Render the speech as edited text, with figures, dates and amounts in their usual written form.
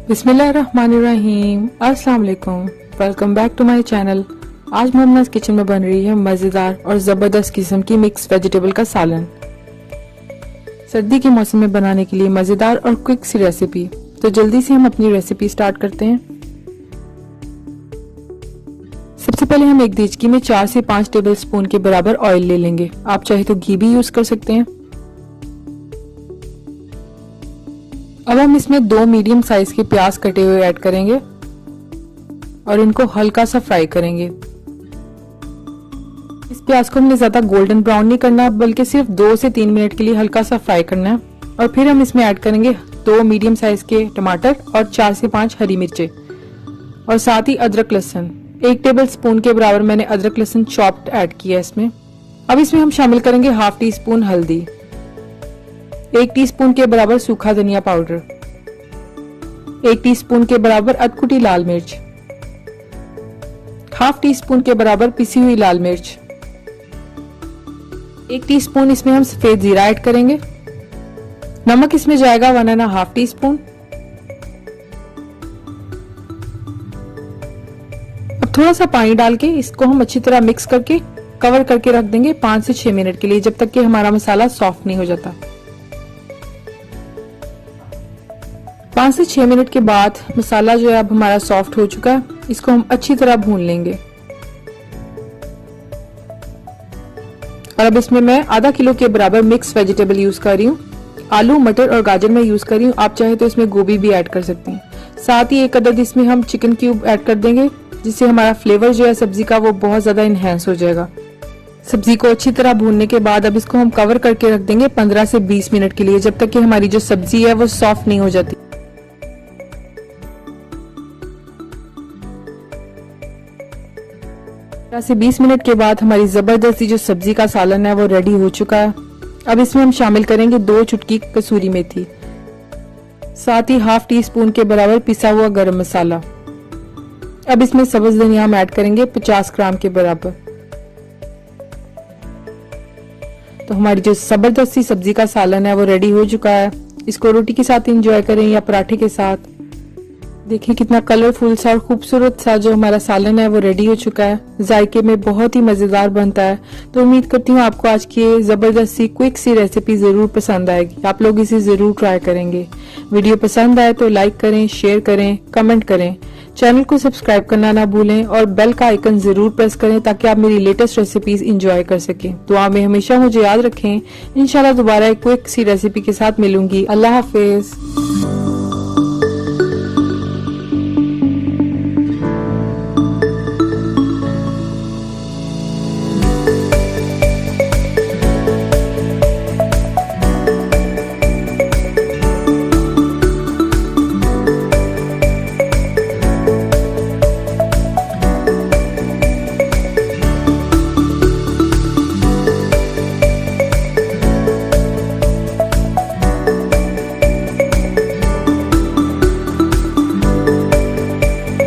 बिस्मिल्लाहिर्रहमानिर्रहीम। अस्सलाम वालेकुम। Welcome back to my channel. आज मोमनाज किचन में बन रही है मज़ेदार और ज़बरदस्त किस्म की मिक्स वेजिटेबल का सालन। सर्दी के मौसम में बनाने के लिए मज़ेदार और क्विक सी रेसिपी। तो जल्दी से हम अपनी रेसिपी स्टार्ट करते हैं। सबसे पहले हम एक देचकी में 4 से 5 टेबल स्पून के बराबर ऑयल ले लेंगे। आप चाहे तो घी भी यूज कर सकते हैं। अब हम इसमें 2 मीडियम साइज के प्याज कटे हुए ऐड करेंगे और इनको हल्का सा फ्राई करेंगे। इस प्याज को हमने ज्यादा गोल्डन ब्राउन नहीं करना, बल्कि सिर्फ 2 से 3 मिनट के लिए हल्का सा फ्राई करना है। और फिर हम इसमें ऐड करेंगे 2 मीडियम साइज के टमाटर और 4 से 5 हरी मिर्चें और साथ ही अदरक लहसुन। 1 टेबल स्पून के बराबर मैंने अदरक लहसुन चॉप्ड ऐड किया इसमें। अब इसमें हम शामिल करेंगे हाफ टी स्पून हल्दी, 1 टीस्पून के बराबर सूखा धनिया पाउडर, 1 टीस्पून के बराबर अधकुटी लाल मिर्च, हाफ टी स्पून के बराबर पिसी हुई लाल मिर्च, 1 टीस्पून इसमें हम सफेद जीरा ऐड करेंगे। नमक इसमें जाएगा 1.5 टीस्पून। अब थोड़ा सा पानी डाल के इसको हम अच्छी तरह मिक्स करके कवर करके रख देंगे 5 से 6 मिनट के लिए, जब तक कि हमारा मसाला सॉफ्ट नहीं हो जाता। 5 से 6 मिनट के बाद मसाला जो है अब हमारा सॉफ्ट हो चुका है। इसको हम अच्छी तरह भून लेंगे। और अब इसमें मैं आधा किलो के बराबर मिक्स वेजिटेबल यूज कर रही हूँ। आलू, मटर और गाजर में यूज कर रही हूँ। आप चाहे तो इसमें गोभी भी ऐड कर सकती हैं। साथ ही 1 अदद इसमें हम चिकन क्यूब ऐड कर देंगे, जिससे हमारा फ्लेवर जो है सब्जी का वो बहुत ज्यादा इनहेंस हो जाएगा। सब्जी को अच्छी तरह भूनने के बाद अब इसको हम कवर करके रख देंगे 15 से 20 मिनट के लिए, जब तक कि हमारी जो सब्जी है वो सॉफ्ट नहीं हो जाती। से 20 मिनट के बाद हमारी जबरदस्ती जो सब्जी का सालन है वो रेडी हो चुका है। अब इसमें हम शामिल करेंगे 2 चुटकी कसूरी मेथी, साथ ही हाफ टी स्पून के बराबर पिसा हुआ गरम मसाला। अब इसमें सब्ज धनिया हम ऐड करेंगे 50 ग्राम के बराबर। तो हमारी जो जबरदस्ती सब्जी का सालन है वो रेडी हो चुका है। इसको रोटी के साथ एंजॉय करें या पराठे के साथ। देखिए कितना कलरफुल सा और खूबसूरत सा जो हमारा सालन है वो रेडी हो चुका है। जायके में बहुत ही मजेदार बनता है। तो उम्मीद करती हूँ आपको आज की ये जबरदस्त सी क्विक सी रेसिपी जरूर पसंद आएगी। आप लोग इसे जरूर ट्राई करेंगे। वीडियो पसंद आए तो लाइक करें, शेयर करें, कमेंट करें। चैनल को सब्सक्राइब करना ना भूलें और बेल का आइकन जरूर प्रेस करें ताकि आप मेरी लेटेस्ट रेसिपीज एंजॉय कर सकें। दुआ में हमेशा मुझे याद रखें। इंशाल्लाह दोबारा एक क्विक सी रेसिपी के साथ मिलूंगी। अल्लाह हाफिज।